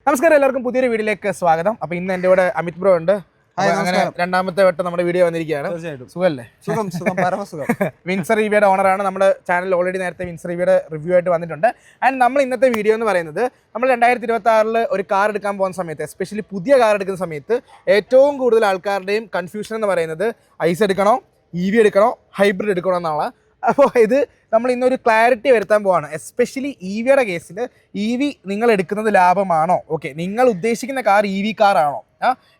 നമസ്കാരം, എല്ലാവർക്കും പുതിയൊരു വീഡിയോയിലേക്ക് സ്വാഗതം. അപ്പോൾ ഇന്ന് എൻ്റെ കൂടെ അമിത് ബ്രോ ഉണ്ട്. അങ്ങനെ രണ്ടാമത്തെ വട്ടം നമ്മുടെ വീഡിയോ വന്നിരിക്കുകയാണ്. സുഖമല്ലേ? സുഖം, പരമസുഖം. വിൻസർ ഇവിയുടെ ഓണറാണ്. നമ്മുടെ ചാനൽ ഓൾറെഡി നേരത്തെ വിൻസർ ഇവിയുടെ റിവ്യൂ ആയിട്ട് വന്നിട്ടുണ്ട്. ആൻഡ് നമ്മൾ ഇന്നത്തെ വീഡിയോ എന്ന് പറയുന്നത്, നമ്മൾ 2026 ഒരു കാർ എടുക്കാൻ പോകുന്ന സമയത്ത്, എസ്പെഷ്യലി പുതിയ കാർ എടുക്കുന്ന സമയത്ത് ഏറ്റവും കൂടുതൽ ആൾക്കാരുടെയും കൺഫ്യൂഷൻ എന്ന് പറയുന്നത് ഐസ് എടുക്കണോ, EV എടുക്കണോ, ഹൈബ്രിഡ് എടുക്കണോ എന്നാണ്. അപ്പോൾ ഇത് നമ്മൾ ഇന്നൊരു ക്ലാരിറ്റി വരുത്താൻ പോവാണ്. എസ്പെഷ്യലി EVയുടെ കേസിൽ EV നിങ്ങൾ എടുക്കുന്നത് ലാഭമാണോ, ഓക്കെ, നിങ്ങൾ ഉദ്ദേശിക്കുന്ന കാർ EV കാറാണോ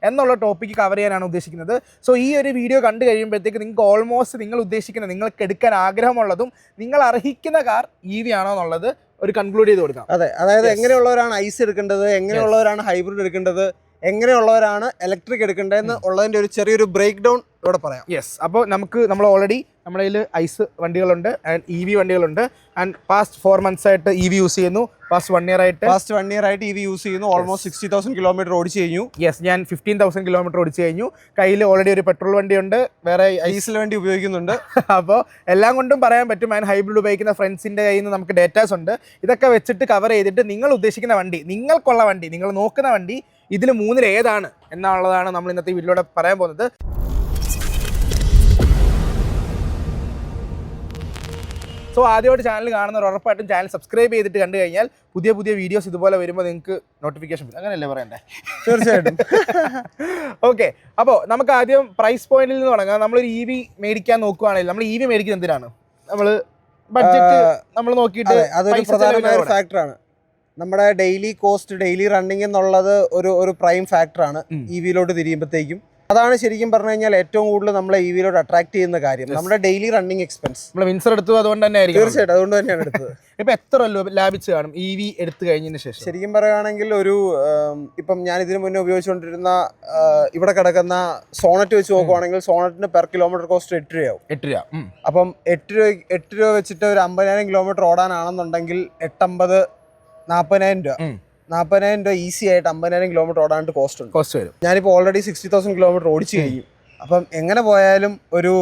എന്നുള്ള ടോപ്പിക്ക് കവർ ചെയ്യാനാണ് ഉദ്ദേശിക്കുന്നത്. സോ ഈ ഒരു വീഡിയോ കണ്ടു കഴിയുമ്പോഴത്തേക്ക് നിങ്ങൾക്ക് ഓൾമോസ്റ്റ് നിങ്ങൾ ഉദ്ദേശിക്കുന്ന, നിങ്ങൾക്ക് എടുക്കാൻ ആഗ്രഹമുള്ളതും നിങ്ങൾ അർഹിക്കുന്ന കാർ EV ആണോ എന്നുള്ളത് ഒരു കൺക്ലൂഡ് ചെയ്ത് കൊടുക്കാം. അതെ, അതായത് എങ്ങനെയുള്ളവരാണ് ഐസ് എടുക്കേണ്ടത്, എങ്ങനെയുള്ളവരാണ് ഹൈബ്രിഡ് എടുക്കേണ്ടത്, എങ്ങനെയുള്ളവരാണ് ഇലക്ട്രിക് എടുക്കേണ്ടതെന്ന് ഉള്ളതിൻ്റെ ഒരു ചെറിയൊരു ബ്രേക്ക് ഡൗൺ ഇവിടെ പറയാം. യെസ്, അപ്പോൾ നമ്മൾ ഓൾറെഡി നമ്മുടെ കയ്യിൽ ഐസ് വണ്ടികളുണ്ട് ആൻഡ് EV വണ്ടികളുണ്ട്. ആൻഡ് പാസ്റ്റ് 4 months ആയിട്ട് EV യൂസ് ചെയ്യുന്നു. പാസ്റ്റ് 1 year ആയിട്ട് EV യൂസ് ചെയ്യുന്നു. ഓൾമോസ്റ്റ് 60,000 കിലോമീറ്റർ ഓടിച്ചു കഴിഞ്ഞു. യെസ്, ഞാൻ 15,000 കിലോമീറ്റർ ഓടിച്ചു കഴിഞ്ഞു. കയ്യിൽ ഓൾറെഡി ഒരു പെട്രോൾ വണ്ടിയുണ്ട്, വേറെ ഡീസൽ വണ്ടി ഉപയോഗിക്കുന്നുണ്ട്. അപ്പോൾ എല്ലാം കൊണ്ടും പറയാൻ പറ്റും. ആൻഡ് ഹൈബ്രിഡ് ഉപയോഗിക്കുന്ന ഫ്രണ്ട്സിൻ്റെ കയ്യിൽ നിന്ന് നമുക്ക് ഡേറ്റാസ് ഉണ്ട്. ഇതൊക്കെ വെച്ചിട്ട് കവർ ചെയ്തിട്ട് നിങ്ങൾ ഉദ്ദേശിക്കുന്ന വണ്ടി, നിങ്ങൾക്കുള്ള വണ്ടി, നിങ്ങൾ നോക്കുന്ന വണ്ടി ഇതിൽ മൂന്നിൽ ഏതാണ് എന്നുള്ളതാണ് നമ്മൾ ഇന്നത്തെ വീഡിയോയിലൂടെ പറയാൻ പോകുന്നത്. സോ ആദ്യമായിട്ട് ചാനൽ കാണുന്നവർ ഉറപ്പായിട്ടും ചാനൽ സബ്സ്ക്രൈബ് ചെയ്തിട്ട് കണ്ടു കഴിഞ്ഞാൽ പുതിയ പുതിയ വീഡിയോസ് ഇതുപോലെ വരുമ്പോൾ നിങ്ങൾക്ക് നോട്ടിഫിക്കേഷൻ വരും. അങ്ങനെയല്ലേ പറയണ്ടേ? തീർച്ചയായിട്ടും. ഓക്കെ, അപ്പോൾ നമുക്ക് ആദ്യം പ്രൈസ് പോയിന്റിൽ നിന്ന് തുടങ്ങാം. നമ്മളൊരു EV മേടിക്കാൻ നോക്കുകയാണെങ്കിൽ, നമ്മൾ EV മേടിക്കുന്നത് എന്തിനാണ്? നമ്മൾ ബഡ്ജറ്റ് നമ്മൾ നോക്കിയിട്ട് അതൊരു പ്രധാനമായ ഒരു ഫാക്ടറാണ്. നമ്മുടെ ഡെയിലി കോസ്റ്റ്, ഡെയിലി റണ്ണിങ് എന്നുള്ളത് ഒരു പ്രൈം ഫാക്ടറാണ് EVയിലോട്ട് തിരിയുമ്പോഴത്തേക്കും. അതാണ് ശരിക്കും പറഞ്ഞു കഴിഞ്ഞാൽ ഏറ്റവും കൂടുതൽ നമ്മളെ EVയിലോട്ട് അട്രാക്ട് ചെയ്യുന്ന കാര്യം, നമ്മുടെ ഡെയിലി റണ്ണിങ് എക്സ്പെൻസ്. നമ്മൾ വിൻസർ എടുത്തു, അതുകൊണ്ട് തന്നെ ആയിരിക്കും. തീർച്ചയായിട്ടും, അതുകൊണ്ട് തന്നെയാണ് എടുത്തത്. ഇപ്പം എത്ര ലാഭിച്ച് കാണും EV എടുത്തു കഴിഞ്ഞതിന് ശേഷം? ശരിക്കും പറയുകയാണെങ്കിൽ ഇപ്പം ഞാൻ ഇതിനു മുന്നേ ഉപയോഗിച്ചുകൊണ്ടിരുന്ന ഇവിടെ കിടക്കുന്ന സോണറ്റ് വെച്ച് നോക്കുവാണെങ്കിൽ സോണറ്റിന് പെർ കിലോമീറ്റർ കോസ്റ്റ് 8 രൂപയാവും. 8 രൂപ. അപ്പം 8 രൂപ വെച്ചിട്ട് ഒരു 50,000 കിലോമീറ്റർ ഓടാനാണെന്നുണ്ടെങ്കിൽ 850 40,000 രൂപ. 40,000 രൂപ ഈസി ആയിട്ട് 50,000 കിലോമീറ്റർ ഓടാനായിട്ട് കോസ്റ്റ് വരും. ഞാനിപ്പോൾ ഓൾറെഡി 60,000 കിലോമീറ്റർ ഓടിച്ചു കഴിഞ്ഞു. അപ്പം എങ്ങനെ പോയാലും ഒരു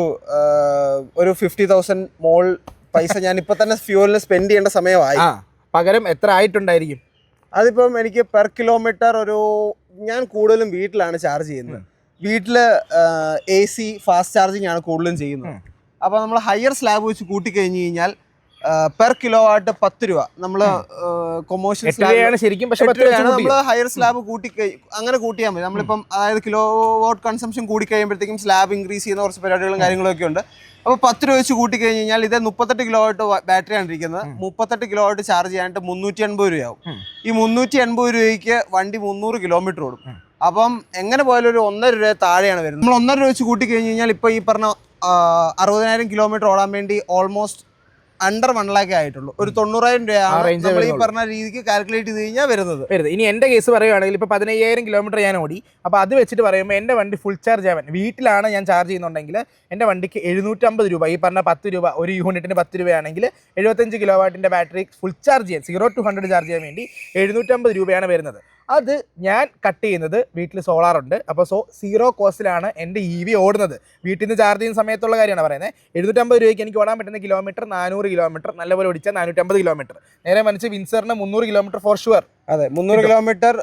50,000 മോൾ പൈസ ഞാൻ ഇപ്പൊ തന്നെ ഫ്യൂവലിന് സ്പെൻഡ് ചെയ്യേണ്ട സമയമായി. പകരം എത്ര ആയിട്ടുണ്ടായിരിക്കും? അതിപ്പം എനിക്ക് പെർ കിലോമീറ്റർ ഞാൻ കൂടുതലും വീട്ടിലാണ് ചാർജ് ചെയ്യുന്നത്. വീട്ടില് AC ഫാസ്റ്റ് ചാർജിങ് ആണ് കൂടുതലും ചെയ്യുന്നത്. അപ്പോൾ നമ്മൾ ഹയർ സ്ലാബ് വെച്ച് കൂട്ടിക്കഴിഞ്ഞ് കഴിഞ്ഞാൽ പെർ കിലോ വാട്ട് 10 രൂപ. നമ്മള് കൊമേഴ്ഷ്യൽ ശരിക്കും, നമ്മള് ഹയർ സ്ലാബ് അങ്ങനെ കൂട്ടിയാൽ മതി. നമ്മളിപ്പം അതായത് കിലോ വാട്ട് കൺസംഷൻ കൂടി കഴിയുമ്പോഴത്തേക്കും സ്ലാബ് ഇൻക്രീസ് ചെയ്യുന്ന കുറച്ച് പരിപാടികളും കാര്യങ്ങളൊക്കെ ഉണ്ട്. അപ്പോൾ 10 രൂപ വെച്ച് കൂട്ടി കഴിഞ്ഞ് കഴിഞ്ഞാൽ ഇത് 38 കിലോ വാട്ട് ബാറ്ററിയാണ് ഇരിക്കുന്നത്. 38 കിലോ വാട്ട് ചാർജ് ചെയ്യാനായിട്ട് 380 രൂപയാവും. ഈ 380 രൂപയ്ക്ക് വണ്ടി 300 കിലോമീറ്റർ ഓടും. അപ്പം എങ്ങനെ പോയാലും ഒരു 1.5 രൂപ താഴെയാണ് വരുന്നത്. നമ്മൾ 1.5 രൂപ വെച്ച് കൂട്ടി കഴിഞ്ഞ് കഴിഞ്ഞാൽ ഇപ്പോൾ ഈ പറഞ്ഞ 60,000 കിലോമീറ്റർ ഓടാൻ വേണ്ടി ഓൾമോസ്റ്റ് അണ്ടർ 1 lakh ആയിട്ടുള്ളൂ. ഒരു 90,000 രൂപയാണ് നമ്മൾ ഈ പറഞ്ഞ രീതിക്ക് കാൽക്കുലേറ്റ് ചെയ്ത് കഴിഞ്ഞാൽ വരുന്നത്. ഇനി എൻ്റെ കേസ് പറയുകയാണെങ്കിൽ ഇപ്പോൾ 15,000 കിലോമീറ്റർ ഞാൻ ഓടി. അപ്പോൾ അത് വെച്ചിട്ട് പറയുമ്പോൾ എൻ്റെ വണ്ടി ഫുൾ ചാർജ് ആവാൻ, വീട്ടിലാണ് ഞാൻ ചാർജ് ചെയ്യുന്നുണ്ടെങ്കിൽ എൻ്റെ വണ്ടിക്ക് 750 രൂപ, ഈ പറഞ്ഞ 10 രൂപ, ഒരു യൂണിറ്റിന് 10 രൂപയാണെങ്കിൽ 75 കിലോ വാട്ടിൻ്റെ ബാറ്ററി ഫുൾ ചാർജ് ചെയ്യാൻ, 0 to 100 ചാർജ് ചെയ്യാൻ വേണ്ടി 750 രൂപയാണ് വരുന്നത്. അത് ഞാൻ കട്ട് ചെയ്യുന്നത്, വീട്ടിൽ സോളാറുണ്ട്. അപ്പോൾ സീറോ കോസ്റ്റിലാണ് എൻ്റെ EV ഓടുന്നത്. വീട്ടിൽ നിന്ന് ചാർജ് ചെയ്യുന്ന സമയത്തുള്ള കാര്യമാണ് പറയുന്നത്. 750 രൂപയ്ക്ക് എനിക്ക് ഓടാൻ പറ്റുന്ന കിലോമീറ്റർ 400 കിലോമീറ്റർ, നല്ലപോലെ ഓടിച്ചാൽ 450 കിലോമീറ്റർ. നേരെ മനസ്സിൽ വിൻസറിന് 300 കിലോമീറ്റർ ഫോർ ഷുവർ. അതെ, 300 കിലോമീറ്റർ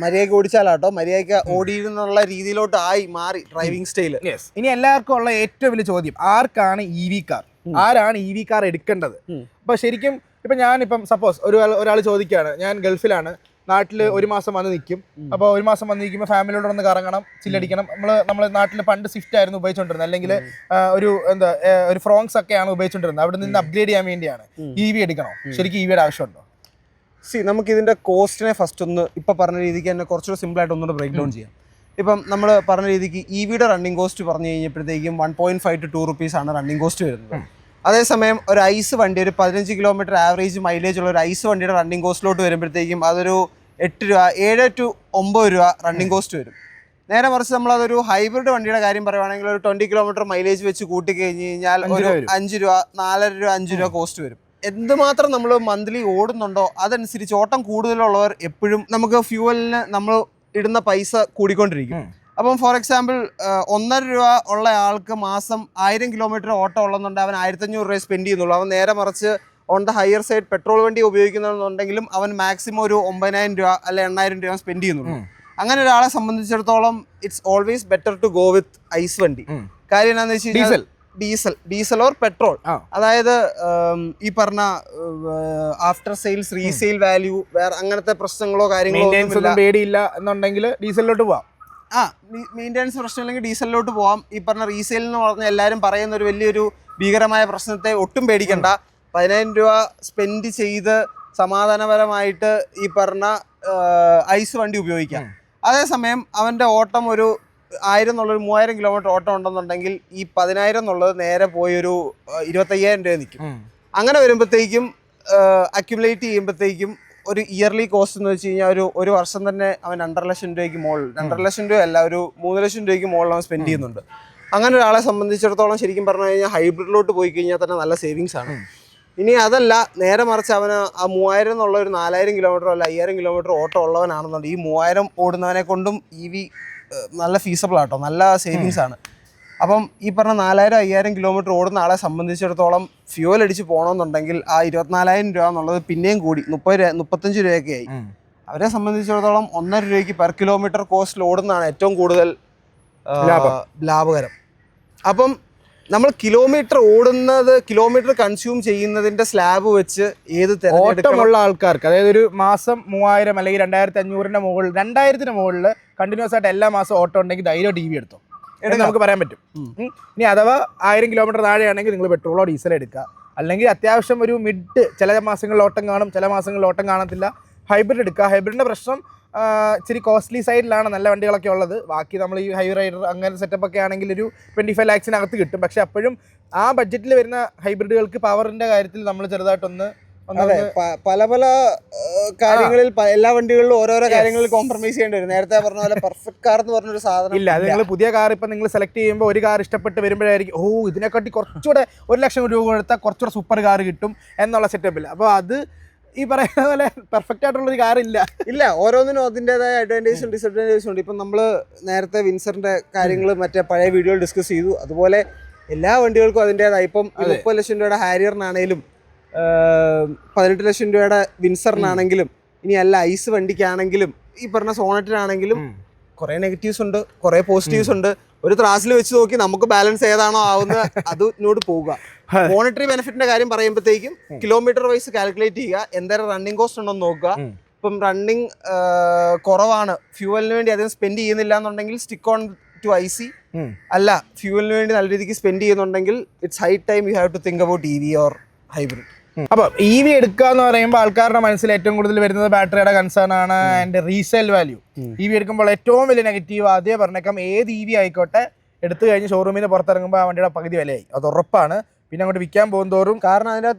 മര്യാദയ്ക്ക് ഓടിച്ചാലാട്ടോ മര്യാദയ്ക്ക് ഓടിയിരുന്നുള്ള രീതിയിലോട്ട് മാറി ഡ്രൈവിംഗ് സ്റ്റൈല്. ഇനി എല്ലാവർക്കും ഉള്ള ഏറ്റവും വലിയ ചോദ്യം, ആർക്കാണ് EV കാർ, ആരാണ് EV കാർ എടുക്കേണ്ടത്? അപ്പോൾ ശരിക്കും ഇപ്പം ഞാനിപ്പം സപ്പോസ് ഒരാൾ ചോദിക്കുകയാണ്, ഞാൻ ഗൾഫിലാണ്, നാട്ടിൽ 1 മാസം വന്ന് നിൽക്കും. അപ്പോൾ 1 മാസം വന്ന് നിൽക്കുമ്പോൾ ഫാമിലിയോട് ഒന്ന് കറങ്ങണം, ചില്ലടിക്കണം. നമ്മൾ നാട്ടിൽ പണ്ട് സ്വിഫ്റ്റ് ആയിരുന്നു ഉപയോഗിച്ചുകൊണ്ടിരുന്നത്, അല്ലെങ്കിൽ ഒരു ഫ്രോങ്സ് ഒക്കെയാണ് ഉപയോഗിച്ചുകൊണ്ടിരുന്നത്. അവിടെ നിന്ന് അപ്ഗ്രേഡ് ചെയ്യാൻ വേണ്ടിയാണ് EV എടുക്കണോ? ശരിക്കും EVയുടെ ആവശ്യമുണ്ടോ? നമുക്ക് ഇതിൻ്റെ കോസ്റ്റിനെ ഫസ്റ്റ് ഇപ്പം പറഞ്ഞ രീതിക്ക് തന്നെ കുറച്ചുകൂടെ സിമ്പിളായിട്ട് ഒന്നുകൂടെ ബ്രേക്ക് ഡൗൺ ചെയ്യാം. ഇപ്പം നമ്മൾ പറഞ്ഞ രീതിക്ക് EVയുടെ റണ്ണിങ് കോസ്റ്റ് പറഞ്ഞു കഴിഞ്ഞപ്പോഴത്തേക്കും 1.5 to 2 rupees റണ്ണിങ് കോസ്റ്റ് വരുന്നത്. അതേസമയം ഒരു ഐസ് വണ്ടി, ഒരു 15 കിലോമീറ്റർ ആവറേജ് മൈലേജ് ഉള്ള ഒരു ഐസ് വണ്ടിയുടെ റണ്ണിങ് കോസ്റ്റിലോട്ട് വരുമ്പോഴത്തേക്കും അതൊരു 8 രൂപ, 7 to 9 രൂപ റണ്ണിങ് കോസ്റ്റ് വരും. നേരെ മറിച്ച് നമ്മളതൊരു ഹൈബ്രിഡ് വണ്ടിയുടെ കാര്യം പറയുവാണെങ്കിൽ ഒരു 20 കിലോമീറ്റർ മൈലേജ് വെച്ച് കൂട്ടി കഴിഞ്ഞ് കഴിഞ്ഞാൽ ഒരു 5 രൂപ, 4.5 രൂപ, 5 രൂപ കോസ്റ്റ് വരും. എന്തുമാത്രം നമ്മൾ മന്ത്ലി ഓടുന്നുണ്ടോ അതനുസരിച്ച് ഓട്ടം കൂടുതലുള്ളവർ എപ്പോഴും നമുക്ക് ഫ്യൂവലിന് നമ്മൾ ഇടുന്ന പൈസ കൂടിക്കൊണ്ടിരിക്കും. അപ്പം ഫോർ എക്സാമ്പിൾ 1.5 രൂപ ഉള്ള ആൾക്ക് മാസം 1000 കിലോമീറ്റർ ഓട്ടം ഉള്ളതെന്നുണ്ട് അവൻ 1,500 രൂപ സ്പെൻഡ് ചെയ്യുന്നുള്ളൂ. അവൻ നേരെ മറിച്ച് on the higher side petrol വണ്ടി ഉപയോഗിക്കുന്നുണ്ടെങ്കിലും അവൻ മാക്സിമം ഒരു 9,000 രൂപ അല്ലെ 8,000 രൂപ സ്പെൻഡ് ചെയ്യുന്നുള്ളൂ. അങ്ങനെ ഒരാളെ സംബന്ധിച്ചിടത്തോളം it's always better to go with ICE വണ്ടി. കാര്യം എന്താണെന്ന് വെച്ച് കഴിഞ്ഞാൽ ഡീസൽ ഓർ പെട്രോൾ. അതായത് ഈ പറഞ്ഞ ആഫ്റ്റർ സെയിൽസ് റീസെയിൽ വാല്യൂ വേറെ അങ്ങനത്തെ പ്രശ്നങ്ങളോ കാര്യങ്ങളോ പേടിയില്ല എന്നുണ്ടെങ്കിൽ ഡീസലിലോട്ട് പോവാം. മെയിൻ്റെനൻസ് പ്രശ്നമില്ലെങ്കിൽ ഡീസലിലോട്ട് പോവാം. ഈ പറഞ്ഞ റീസെയിൽ എന്ന് പറഞ്ഞാൽ എല്ലാവരും പറയുന്ന ഒരു വലിയൊരു ഭീകരമായ പ്രശ്നത്തെ ഒട്ടും പേടിക്കണ്ട. 10,000 രൂപ സ്പെൻഡ് ചെയ്ത് സമാധാനപരമായിട്ട് ഈ പറഞ്ഞ ഐസ് വണ്ടി ഉപയോഗിക്കാം. അതേസമയം അവൻ്റെ ഓട്ടം ഒരു 1000 എന്നുള്ളൊരു 3000 കിലോമീറ്റർ ഓട്ടം ഉണ്ടെന്നുണ്ടെങ്കിൽ ഈ 10,000 എന്നുള്ളത് നേരെ പോയി ഒരു 25,000 രൂപ നിൽക്കും. അങ്ങനെ വരുമ്പോഴത്തേക്കും അക്യുമുലേറ്റ് ചെയ്യുമ്പോഴത്തേക്കും ഒരു ഇയർലി കോസ്റ്റ് എന്ന് വെച്ച് കഴിഞ്ഞാൽ ഒരു വർഷം തന്നെ അവൻ 2.5 ലക്ഷം രൂപയ്ക്ക് മുകളിൽ 2.5 ലക്ഷം രൂപ അല്ല ഒരു 3 ലക്ഷം രൂപയ്ക്ക് മുകളിൽ അവൻ സ്പെൻഡ് ചെയ്യുന്നുണ്ട്. അങ്ങനെ ഒരാളെ സംബന്ധിച്ചിടത്തോളം ശരിക്കും പറഞ്ഞു കഴിഞ്ഞാൽ ഹൈബ്രിഡിലോട്ട് പോയി കഴിഞ്ഞാൽ തന്നെ നല്ല സേവിങ്സ് ആണ്. ഇനി അതല്ല നേരെ മറിച്ച് അവന് ആ 3000 എന്നുള്ള ഒരു 4,000 കിലോമീറ്ററോ അല്ല 5,000 കിലോമീറ്റർ ഓട്ടം ഉള്ളവനാണെന്നുണ്ട് ഈ 3000 ഓടുന്നവനെ കൊണ്ടും EV നല്ല ഫീസബിൾ ആട്ടോ, നല്ല സേവിങ്സ് ആണ്. അപ്പം ഈ പറഞ്ഞ 4,000-5,000 കിലോമീറ്റർ ഓടുന്ന ആളെ സംബന്ധിച്ചിടത്തോളം ഫ്യൂവൽ അടിച്ച് പോകണമെന്നുണ്ടെങ്കിൽ ആ 24,000 രൂപ എന്നുള്ളത് പിന്നെയും കൂടി 35 രൂപയൊക്കെ ആയി. അവരെ സംബന്ധിച്ചിടത്തോളം 1.5 രൂപയ്ക്ക് പെർ കിലോമീറ്റർ കോസ്റ്റിൽ ഓടുന്നതാണ് ഏറ്റവും കൂടുതൽ ലാഭകരം. അപ്പം നമ്മൾ കിലോമീറ്റർ കൺസ്യൂം ചെയ്യുന്നതിന്റെ സ്ലാബ് വെച്ച് ഏത് ഓട്ടമുള്ള ആൾക്കാർക്ക്, അതായത് ഒരു മാസം 3,000 അല്ലെങ്കിൽ 2,500 മുകളിൽ 2,000 മുകളിൽ കണ്ടിന്യൂസ് ആയിട്ട് എല്ലാ മാസം ഓട്ടം ഉണ്ടെങ്കിൽ ധൈര്യം DV എടുത്തോ എന്ന് നമുക്ക് പറയാൻ പറ്റും. ഇനി അഥവാ 1000 കിലോമീറ്റർ താഴെയാണെങ്കിൽ നിങ്ങൾ പെട്രോളോ ഡീസലോ എടുക്കുക. അല്ലെങ്കിൽ അത്യാവശ്യം ഒരു മിഡ്, ചില മാസങ്ങളിൽ ഓട്ടം കാണും, ചില മാസങ്ങളിൽ ഓട്ടം കാണത്തില്ല, ഹൈബ്രിഡ് എടുക്കുക. ഹൈബ്രിഡിൻ്റെ പ്രശ്നം ഇച്ചിരി കോസ്റ്റ്ലി സൈഡിലാണ് നല്ല വണ്ടികളൊക്കെ ഉള്ളത്. ബാക്കി നമ്മൾ ഈ ഹൈ റൈഡർ അങ്ങനെ സെറ്റപ്പ് ഒക്കെ ആണെങ്കിൽ ഒരു 25 ലാക്സിനകത്ത് കിട്ടും. പക്ഷെ അപ്പോഴും ആ ബഡ്ജറ്റിൽ വരുന്ന ഹൈബ്രിഡുകൾക്ക് പവറിൻ്റെ കാര്യത്തിൽ നമ്മൾ ചെറുതായിട്ടൊന്ന് പല കാര്യങ്ങളിൽ എല്ലാ വണ്ടികളിലും ഓരോരോ കാര്യങ്ങളിൽ കോംപ്രമൈസ് ചെയ്യേണ്ടി വരും. നേരത്തെ പറഞ്ഞ പോലെ പെർഫെക്റ്റ് കാർ എന്ന് പറഞ്ഞൊരു സാധനം ഇല്ല. അത് നിങ്ങൾ പുതിയ കാർ ഇപ്പം നിങ്ങൾ സെലക്ട് ചെയ്യുമ്പോൾ ഒരു കാർ ഇഷ്ടപ്പെട്ട് വരുമ്പോഴായിരിക്കും ഇതിനെക്കാട്ടി കുറച്ചുകൂടെ 1 ലക്ഷം രൂപ കൊടുത്താൽ കുറച്ചുകൂടെ സൂപ്പർ കാർ കിട്ടും എന്നുള്ള സെറ്റപ്പില്ല. അപ്പോൾ അത് ഈ പറയുന്ന പോലെ പെർഫെക്റ്റ് ആയിട്ടുള്ളൊരു കാർ ഇല്ല. ഓരോന്നിനും അതിൻ്റെതായ അഡ്വാൻറ്റേജും ഡിസഡ്വാൻറ്റേജും ഉണ്ട്. ഇപ്പം നമ്മൾ നേരത്തെ വിൻസറിന്റെ കാര്യങ്ങൾ മറ്റേ പഴയ വീഡിയോയിൽ ഡിസ്കസ് ചെയ്തു. അതുപോലെ എല്ലാ വണ്ടികൾക്കും അതിൻ്റെതായ ഇപ്പം 30 ലക്ഷം രൂപയുടെ ഹാരിയറിനാണേലും 18 ലക്ഷം രൂപയുടെ വിൻസറിനാണെങ്കിലും ഇനി അല്ല ഐസ് വണ്ടിക്കാണെങ്കിലും ഈ പറഞ്ഞ സോണറ്റിനാണെങ്കിലും കുറെ നെഗറ്റീവ്സ് ഉണ്ട്, കുറെ പോസിറ്റീവ്സ് ഉണ്ട്. ഒരു ത്രാസിൽ വെച്ച് നോക്കി നമുക്ക് ബാലൻസ് ഏതാണോ ആവുന്നത് അതിനോട് പോവുക. മോണിറ്ററി ബെനിഫിറ്റിന്റെ കാര്യം പറയുമ്പോഴത്തേക്കും കിലോമീറ്റർ വൈസ് കാൽക്കുലേറ്റ് ചെയ്യുക, എന്തായാലും റണ്ണിങ് കോസ്റ്റ് ഉണ്ടോ എന്ന് നോക്കുക. ഇപ്പം റണ്ണിങ് കുറവാണ്, ഫ്യൂവലിന് വേണ്ടി അധികം സ്പെൻഡ് ചെയ്യുന്നില്ല എന്നുണ്ടെങ്കിൽ സ്റ്റിക്ക് ഓൺ ടു IC. അല്ല, ഫ്യൂവലിന് വേണ്ടി നല്ല രീതിക്ക് സ്പെൻഡ് ചെയ്യുന്നുണ്ടെങ്കിൽ it's high time you have to think about EV or hybrid. അപ്പോൾ EV എടുക്കുക എന്ന് പറയുമ്പോൾ ആൾക്കാരുടെ മനസ്സിൽ ഏറ്റവും കൂടുതൽ വരുന്നത് ബാറ്ററിയുടെ കൺസേൺ ആണ്, ആൻഡ് റീസെയിൽ വാല്യൂ. EV എടുക്കുമ്പോൾ ഏറ്റവും വലിയ നെഗറ്റീവ് ആദ്യം പറഞ്ഞേക്കാം, ഏത് EV ആയിക്കോട്ടെ എടുത്തു കഴിഞ്ഞ് ഷോറൂമിൽ നിന്ന് പുറത്തിറങ്ങുമ്പോൾ ആ വണ്ടിയുടെ പകുതി വിലയായി, അത് ഉറപ്പാണ്. പിന്നെ അങ്ങോട്ട് വിൽക്കാൻ പോകും തോറും, കാരണം അതിൻ്റെ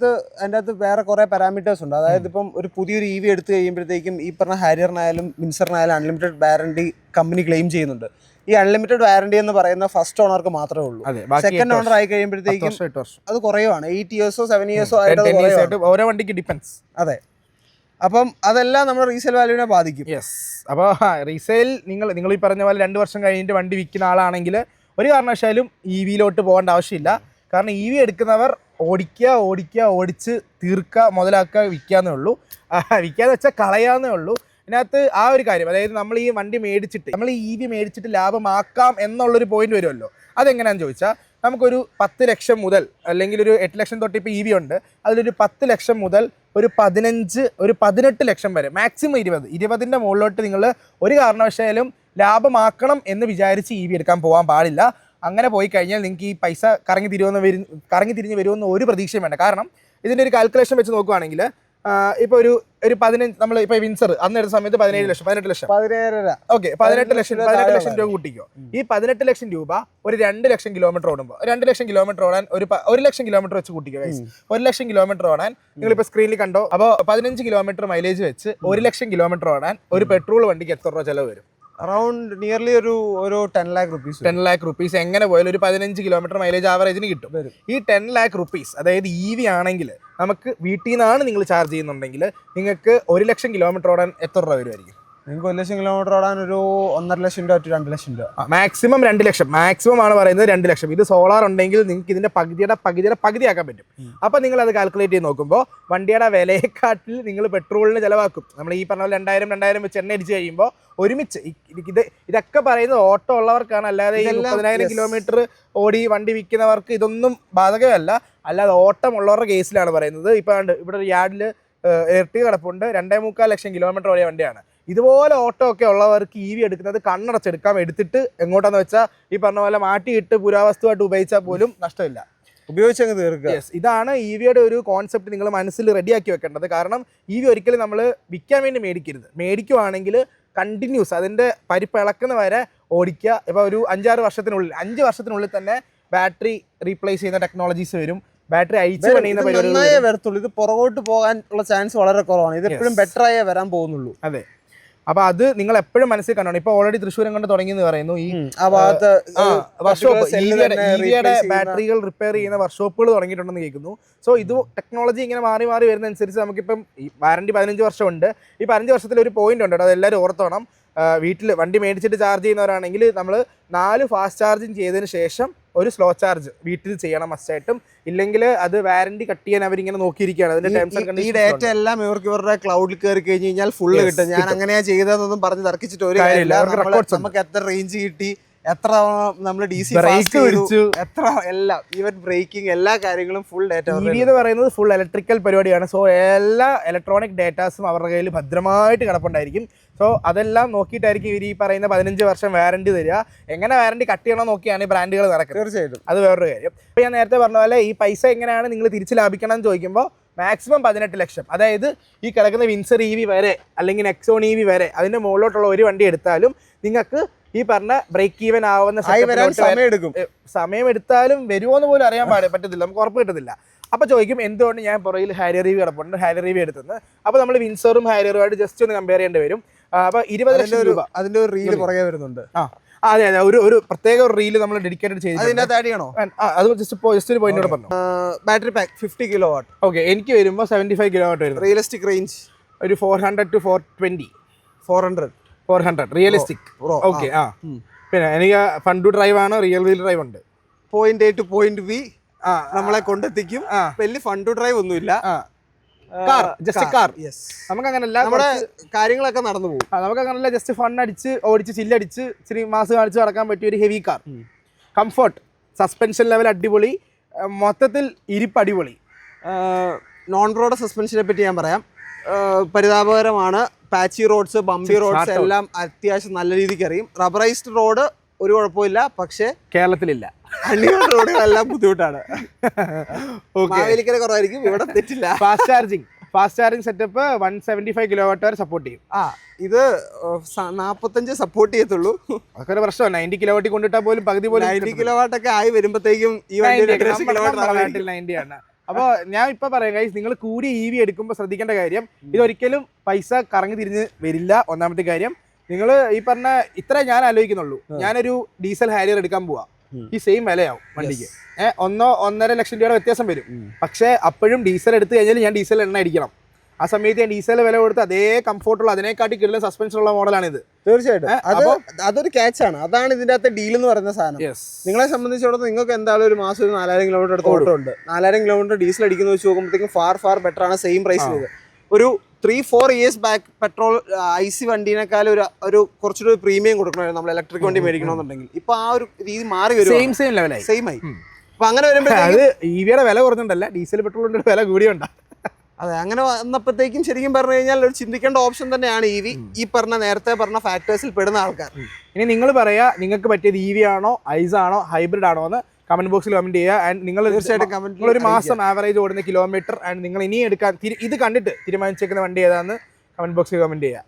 അകത്ത് വേറെ കുറേ പാരാമീറ്റേഴ്സ് ഉണ്ട്. അതായത് ഇപ്പം ഒരു പുതിയൊരു EV എടുത്തു കഴിയുമ്പോഴത്തേക്കും ഈ പറഞ്ഞ ഹാരിയറിനായാലും വിൻസറിനായാലും അൺലിമിറ്റഡ് വാറണ്ടി കമ്പനി ക്ലെയിം ചെയ്യുന്നുണ്ട്. ഈ അൺലിമിറ്റഡ് വാറണ്ടി എന്ന് പറയുന്ന ഫസ്റ്റ് ഓണർക്ക് മാത്രമേ ഉള്ളൂ. സെക്കൻഡ് ഓണർ ആയി കഴിയുമ്പോഴത്തേക്കും അത് കുറയുവാണ്. 8 ഇയേഴ്സോ 7 ഇയേഴ്സോ ആയിട്ട് ഓരോ വണ്ടിക്ക് ഡിപ്പെൻസ്. അതെ, അപ്പം അതെല്ലാം നമ്മുടെ റീസെയിൽ വാല്യൂവിനെ ബാധിക്കും. യെസ്. അപ്പോൾ റീസെയിൽ നിങ്ങൾ ഈ പറഞ്ഞ പോലെ 2 വർഷം കഴിഞ്ഞിട്ട് വണ്ടി വിൽക്കുന്ന ആളാണെങ്കിൽ ഒരു കാരണവശാലും EVയിലോട്ട് പോകേണ്ട ആവശ്യമില്ല. കാരണം EV എടുക്കുന്നവർ ഓടിച്ച് തീർക്കുക, മുതലാക്കുക, വിൽക്കാന്നേ ഉള്ളൂ. വിൽക്കാന്ന് വെച്ചാൽ കളയാന്നേ ഉള്ളൂ. ഇതിനകത്ത് ആ ഒരു കാര്യം, അതായത് നമ്മൾ ഈ വണ്ടി മേടിച്ചിട്ട് നമ്മൾ ഈ EV മേടിച്ചിട്ട് ലാഭമാക്കാം എന്നുള്ളൊരു പോയിന്റ് വരുമല്ലോ. അതെങ്ങനെയാണെന്ന് ചോദിച്ചാൽ, നമുക്കൊരു 10 ലക്ഷം മുതൽ അല്ലെങ്കിൽ ഒരു 8 ലക്ഷം തൊട്ട് ഇപ്പോൾ EV ഉണ്ട്, അതിലൊരു 10 ലക്ഷം മുതൽ ഒരു 18 ലക്ഷം വരെ, മാക്സിമം 20ൻ്റെ മുകളിലോട്ട് നിങ്ങൾ ഒരു കാരണവശാലും ലാഭമാക്കണം എന്ന് വിചാരിച്ച് EV എടുക്കാൻ പോകാൻ പാടില്ല. അങ്ങനെ പോയി കഴിഞ്ഞാൽ നിങ്ങൾക്ക് ഈ പൈസ കറങ്ങി തിരിഞ്ഞ് വരുമെന്ന് ഒരു പ്രതീക്ഷയും വേണ്ട. കാരണം ഇതിൻ്റെ ഒരു കാൽക്കുലേഷൻ വെച്ച് നോക്കുകയാണെങ്കിൽ ഇപ്പോൾ ഒരു 15 നമ്മൾ ഇപ്പോൾ വിൻസർ അന്ന് എടുത്ത സമയത്ത് 18 ലക്ഷം ഓക്കെ, 18 ലക്ഷം രൂപ കൂട്ടിക്കോ. ഈ 18 ലക്ഷം രൂപ ഒരു 2 ലക്ഷം കിലോമീറ്റർ ഓടുമ്പോൾ, 2 ലക്ഷം കിലോമീറ്റർ ഓടാൻ ഒരു 1 ലക്ഷം കിലോമീറ്റർ വെച്ച് കൂട്ടിക്കോ. 1 ലക്ഷം കിലോമീറ്റർ ഓടാൻ നിങ്ങളിപ്പോൾ സ്ക്രീനിൽ കണ്ടോ. അപ്പോൾ 15 കിലോമീറ്റർ മൈലേജ് വെച്ച് 1 ലക്ഷം കിലോമീറ്റർ ഓടാൻ ഒരു പെട്രോൾ വണ്ടിക്ക് എത്ര രൂപ ചിലവ് വരും? അറൗണ്ട് നിയർലി ഒരു 10 lakh rupees എങ്ങനെ പോയാലും ഒരു 15 കിലോമീറ്റർ മൈലേജ് ആവറേജിന് കിട്ടും. ഈ 10 lakh rupees, അതായത് EV ആണെങ്കിൽ നമുക്ക് വീട്ടിൽ നിന്നാണ് നിങ്ങൾ ചാർജ് ചെയ്യുന്നുണ്ടെങ്കിൽ നിങ്ങൾക്ക് 1 ലക്ഷം കിലോമീറ്റർ ഓടാൻ എത്ര രൂപ വരുമായിരിക്കും? നിങ്ങൾക്ക് 1 ലക്ഷം കിലോമീറ്റർ ഓടാൻ ഒരു 1.5 ലക്ഷം രൂപ ടു 2 ലക്ഷം രൂപ, മാക്സിമം 2 ലക്ഷം, മാക്സിമം ആണ് പറയുന്നത് 2 ലക്ഷം. ഇത് സോളാർ ഉണ്ടെങ്കിൽ നിങ്ങൾക്ക് ഇതിന്റെ പകുതിയാക്കാൻ പറ്റും. അപ്പം നിങ്ങൾ അത് കാൽക്കുലേറ്റ് ചെയ്ത് നോക്കുമ്പോൾ വണ്ടിയുടെ വിലയെക്കാട്ടിൽ നിങ്ങൾ പെട്രോളിന് ചിലവാക്കും. നമ്മൾ ഈ പറഞ്ഞ പോലെ 2000 വെച്ച് എണ്ണ അടിച്ച് കഴിയുമ്പോൾ ഒരുമിച്ച് ഇതൊക്കെ പറയുന്നത് ഓട്ടോ ഉള്ളവർക്കാണ്, അല്ലാതെ ഈ 30,000 കിലോമീറ്റർ ഓടി വണ്ടി വിൽക്കുന്നവർക്ക് ഇതൊന്നും ബാധകമല്ല. അല്ലാതെ ഓട്ടമുള്ളവരുടെ കേസിലാണ് പറയുന്നത്. ഇപ്പം ഇവിടെ ഒരു യാർഡിൽ ഇരട്ടി കിടപ്പുണ്ട്, 2.25 ലക്ഷം കിലോമീറ്റർ ഓടിയ വണ്ടിയാണ്. ഇതുപോലെ ഓട്ടോ ഒക്കെ ഉള്ളവർക്ക് EV എടുക്കുന്നത് കണ്ണടച്ചെടുക്കാം. എടുത്തിട്ട് എങ്ങോട്ടാന്ന് വെച്ചാൽ ഈ പറഞ്ഞ പോലെ മാറ്റിയിട്ട് പുരാവസ്തുവായിട്ട് ഉപയോഗിച്ചാൽ പോലും നഷ്ടമില്ല, ഉപയോഗിച്ചങ്ങ് തീർക്കുക. ഇതാണ് EVയുടെ ഒരു കോൺസെപ്റ്റ് നിങ്ങൾ മനസ്സിൽ റെഡിയാക്കി വെക്കേണ്ടത്. കാരണം EV ഒരിക്കലും നമ്മൾ വിൽക്കാൻ വേണ്ടി മേടിക്കരുത്. മേടിക്കുവാണെങ്കിൽ കണ്ടിന്യൂസ് അതിൻ്റെ പരിപ്പിളക്കുന്ന വരെ ഓടിക്കുക. ഇപ്പോൾ ഒരു 5 വർഷത്തിനുള്ളിൽ തന്നെ ബാറ്ററി റീപ്ലേസ് ചെയ്യുന്ന ടെക്നോളജീസ് വരും. ബാറ്ററി അയച്ചു പണിയുന്ന പരിപാടി വരത്തുള്ളൂ. ഇത് പുറകോട്ട് പോകാനുള്ള ചാൻസ് വളരെ കുറവാണ്. ഇത് എപ്പോഴും ബെറ്റർ ആയേ വരാൻ പോകുന്നുള്ളൂ. അതെ, അപ്പോൾ അത് നിങ്ങൾ എപ്പോഴും മനസ്സിൽ കണ്ടോണം. ഇപ്പോൾ ഓൾറെഡി തൃശ്ശൂരം കൊണ്ട് തുടങ്ങിയെന്ന് പറയുന്നു. ഈ വർക്ക്ഷോപ്പ് ബാറ്ററികൾ റിപ്പയർ ചെയ്യുന്ന വർക്ക്ഷോപ്പുകൾ തുടങ്ങിയിട്ടുണ്ടെന്ന് കേൾക്കുന്നു. സോ ഇത് ടെക്നോളജി ഇങ്ങനെ മാറി വരുന്നതനുസരിച്ച് നമുക്കിപ്പം ഈ വാറണ്ടി 15 വർഷമുണ്ട്. ഈ 15 വർഷത്തിൽ ഒരു പോയിന്റ് ഉണ്ട്, അതെല്ലാവരും ഓർത്തോണം. വീട്ടിൽ വണ്ടി മേടിച്ചിട്ട് ചാർജ് ചെയ്യുന്നവരാണെങ്കിൽ നമ്മൾ 4 ഫാസ്റ്റ് ചാർജിങ് ചെയ്തതിന് ശേഷം ഒരു സ്ലോ ചാർജ് വീട്ടിൽ ചെയ്യണം മസ്റ്റായിട്ടും. ഇല്ലെങ്കിൽ അത് വാറണ്ടി കട്ട് ചെയ്യാൻ അവരിങ്ങനെ നോക്കിയിരിക്കുകയാണ്. അതിന്റെ ടേംസ് ആൻഡ് കണ്ടീഷൻസ്, ഈ ഡേറ്റ എല്ലാം ഇവരുടെ ക്ലൗഡിൽ കയറി കഴിഞ്ഞ് കഴിഞ്ഞാൽ ഫുള്ള് കിട്ടും. ഞാൻ അങ്ങനെയാ ചെയ്തതെന്നൊന്നും പറഞ്ഞ് തർക്കിച്ചിട്ട് ഒരു കാര്യമില്ല. നമുക്ക് എത്ര റേഞ്ച് കിട്ടി, എത്ര നമ്മൾ DC പിടിച്ചു, എത്ര എല്ലാം, ഈവൻ ബ്രേക്കിംഗ്, എല്ലാ കാര്യങ്ങളും ഫുൾ ഡേറ്റ. EV എന്ന് പറയുന്നത് ഫുൾ ഇലക്ട്രിക്കൽ പരിപാടിയാണ്. സോ എല്ലാ ഇലക്ട്രോണിക് ഡേറ്റാസും അവരുടെ കയ്യിൽ ഭദ്രമായിട്ട് കിടപ്പുണ്ടായിരിക്കും. സോ അതെല്ലാം നോക്കിയിട്ടായിരിക്കും ഇവർ ഈ പറയുന്ന 15 വർഷം വാറണ്ടി തരിക. എങ്ങനെ വാറണ്ടി കട്ട് ചെയ്യണോ നോക്കിയാണ് ഈ ബ്രാൻഡുകൾ നടക്കുന്നത്. തീർച്ചയായിട്ടും അത് വേറൊരു കാര്യം. ഇപ്പോൾ ഞാൻ നേരത്തെ പറഞ്ഞ പോലെ ഈ പൈസ എങ്ങനെയാണ് നിങ്ങൾ തിരിച്ച് ലാഭിക്കണം എന്ന് ചോദിക്കുമ്പോൾ മാക്സിമം 18 ലക്ഷം, അതായത് ഈ കിടക്കുന്ന വിൻസർ EV വരെ അല്ലെങ്കിൽ നെക്സോൺ EV വരെ അതിൻ്റെ മുകളിലോട്ടുള്ള ഒരു വണ്ടി എടുത്താലും നിങ്ങൾക്ക് ഈ പറഞ്ഞ ബ്രേക്ക് ഈവൻ ആവുന്ന സമയം എടുത്താലും വരുമോ എന്ന് പോലും അറിയാൻ പറ്റത്തില്ല, നമുക്ക് ഉറപ്പ് കിട്ടത്തില്ല. അപ്പോൾ ചോദിക്കും എന്തുകൊണ്ട് ഞാൻ പുറകിൽ ഹാരിയർ EV കിടപ്പുണ്ട്, ഹാരിയർ EV എടുത്തത്. അപ്പോൾ നമ്മൾ വിൻസറും ഹാരിയറുമായിട്ട് ജസ്റ്റ് ഒന്ന് കമ്പയർ ചെയ്യേണ്ടി വരും. അപ്പോൾ 20 ലക്ഷം രൂപ അതിൻ്റെ ഒരു റീല് പുറകെ വരുന്നുണ്ട്. അതെ ഒരു പ്രത്യേക ഒരു റീല് നമ്മൾ ഡെഡിക്കേറ്റഡ് ചെയ്തിട്ടുണ്ട്. അത് ജസ്റ്റ് ഒരു പോയിന്റ് പറഞ്ഞു. Battery pack 50 kW. ഓക്കെ, എനിക്ക് വരുമ്പോൾ 75 kW വരും. റിയലിസ്റ്റിക് റേഞ്ച് ഒരു 400 to 400 റിയലിസ്റ്റിക്. ഓക്കെ, പിന്നെ എനിക്ക് ഫൺ ടു ഡ്രൈവ് ആണ്, റിയൽ വീൽ ഡ്രൈവ് ഉണ്ട്. Point A to point B നമ്മളെ കൊണ്ടെത്തിക്കും. വലിയ ഫൺ ടു ഡ്രൈവ് ഒന്നുമില്ല, ജസ്റ്റ് കാർ. നമുക്ക് അങ്ങനല്ല, നമ്മുടെ കാര്യങ്ങളൊക്കെ നടന്നു പോകും. നമുക്ക് അങ്ങനല്ല, ജസ്റ്റ് ഫൺ അടിച്ച് ഓടിച്ച് ചില്ലടിച്ച് ഇച്ചിരി മാസ് കാണിച്ച് നടക്കാൻ പറ്റിയ ഒരു heavy car. Comfort, suspension level അടിപൊളി, മൊത്തത്തിൽ ഇരിപ്പ് അടിപൊളി. നോൺ റോഡ് സസ്പെൻഷനെ പറ്റി ഞാൻ പറയാം. പരിതാപകരമാണ്. പാച്ചി റോഡ്സ്, ബമ്പി റോഡ്സ് എല്ലാം അത്യാവശ്യം നല്ല രീതിക്ക് അറിയും. റബ്ബറൈസ്ഡ് റോഡ് ഒരു കുഴപ്പമില്ല, പക്ഷേ കേരളത്തിലില്ല. അൺലിമിറ്റഡ് റോഡുകളെല്ലാം ബുദ്ധിമുട്ടാണ്. മാവേലിക്കര കുറവായിരിക്കും, ഇവിടെ തെറ്റില്ല. ഫാസ്റ്റ് ചാർജിങ് സെറ്റപ്പ് 175 kW വരെ സപ്പോർട്ട് ചെയ്യും. ഇത് 45 സപ്പോർട്ട് ചെയ്യത്തുള്ളൂ. അതൊക്കെ പ്രശ്നമാണ്. 90 kW കൊണ്ടിട്ടാൽ പോലും പകുതി പോലും 90 kW ഒക്കെ ആയി വരുമ്പോഴത്തേക്കും ഈ വണ്ടി 90 ആണ്. അപ്പോൾ ഞാൻ ഇപ്പോൾ പറയാം ഗൈസ്, നിങ്ങൾ കൂടി EV എടുക്കുമ്പോൾ ശ്രദ്ധിക്കേണ്ട കാര്യം, ഇതൊരിക്കലും പൈസ കറങ്ങി തിരിഞ്ഞ് വരില്ല. ഒന്നാമത്തെ കാര്യം, നിങ്ങൾ ഈ പറഞ്ഞ ഇത്ര ഞാൻ ആലോചിക്കുന്നുള്ളൂ. ഞാനൊരു ഡീസൽ ഹാരിയർ എടുക്കാൻ പോവാ, ഈ സെയിം വിലയാവും വണ്ടിക്ക്. 1.5 ലക്ഷം രൂപയുടെ വ്യത്യാസം വരും. പക്ഷേ അപ്പോഴും ഡീസൽ എടുത്തു കഴിഞ്ഞാൽ ഞാൻ ഡീസൽ എണ്ണ അടിക്കണം. ആ സമയത്ത് ഞാൻ ഡീസൽ വില കൊടുത്ത് അതേ കംഫോർട്ടുള്ള അതിനെക്കാട്ടി കിട്ടുന്ന സസ്പെൻഷൻ ഉള്ള മോഡലാണിത്. തീർച്ചയായിട്ടും അതൊരു ക്യാച്ചാണ്. അതാണ് ഇതിന്റെ അകത്ത് ഡീൽ എന്ന് പറയുന്ന സാധനം. നിങ്ങളെ സംബന്ധിച്ചിടത്തോളം നിങ്ങൾക്ക് എന്തായാലും ഒരു മാസം ഒരു 4000 കിലോമീറ്റർ അടുത്ത് ഓട്ടോ ഉണ്ട്. 4000 കിലോമീറ്റർ ഡീസൽ അടിക്കുന്ന വെച്ച് നോക്കുമ്പോഴത്തേക്കും ഫാർ ബെറ്റർ ആണ് സെയിം പ്രൈസിൽ. ഒരു 3-4 ഇയേഴ്സ് ബാക്ക് പെട്രോൾ IC വണ്ടീനേക്കാളും ഒരു കുറച്ചുകൂടി പ്രീമിയം കൊടുക്കണമായിരുന്നു നമ്മൾ ഇലക്ട്രിക് വണ്ടി മേടിക്കണമെന്നുണ്ടെങ്കിൽ. ഇപ്പൊ ആ ഒരു രീതി മാറി വരും, സെയിം ആയി. അപ്പൊ അങ്ങനെ വരുമ്പോഴത്തേക്ക് EVയുടെ വില കുറഞ്ഞിട്ടല്ല, ഡീസൽ പെട്രോളിന്റെ വില കൂടിയുണ്ടാ. അതെ, അങ്ങനെ വന്നപ്പോഴത്തേക്കും ശരിക്കും പറഞ്ഞു കഴിഞ്ഞാൽ ഒരു ചിന്തിക്കേണ്ട ഓപ്ഷൻ തന്നെയാണ് EV. ഈ നേരത്തെ പറഞ്ഞ ഫാക്ടേഴ്സിൽ പെടുന്ന ആൾക്കാർ. ഇനി നിങ്ങൾ പറയാ നിങ്ങൾക്ക് പറ്റിയത് EV ആണോ, ഐസ് ആണോ, ഹൈബ്രിഡ് ആണോ എന്ന് കമന്റ് ബോക്സിൽ കമന്റ് ചെയ്യുക. ആൻഡ് നിങ്ങൾ തീർച്ചയായിട്ടും ഒരു മാസം ആവറേജ് ഓടുന്ന കിലോമീറ്റർ ആൻഡ് നിങ്ങൾ ഇനി എടുക്കാൻ ഇത് കണ്ടിട്ട് തീരുമാനിച്ചേക്കുന്ന വണ്ടി ഏതാണെന്ന് കമന്റ് ബോക്സിൽ കമന്റ് ചെയ്യുക.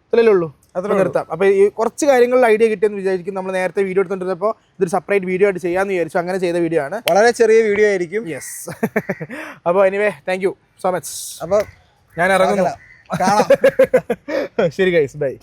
അത്രയല്ലേ ഉള്ളൂ, അത്ര നിർത്താം. അപ്പോൾ ഈ കുറച്ച് കാര്യങ്ങളിൽ ഐഡിയ കിട്ടിയെന്ന് വിചാരിക്കും. നമ്മൾ നേരത്തെ വീഡിയോ എടുത്തുകൊണ്ടിരുന്നപ്പോൾ ഇതൊരു സെപ്പറേറ്റ് വീഡിയോ ആയിട്ട് ചെയ്യാമെന്ന് വിചാരിച്ചു. അങ്ങനെ ചെയ്ത വീഡിയോ ആണ്, വളരെ ചെറിയ വീഡിയോ ആയിരിക്കും. യെസ്. അപ്പോൾ anyway thank you so much. അപ്പോൾ ഞാൻ ഇറങ്ങുന്നു. ശരി ഗൈസ്, ബൈ.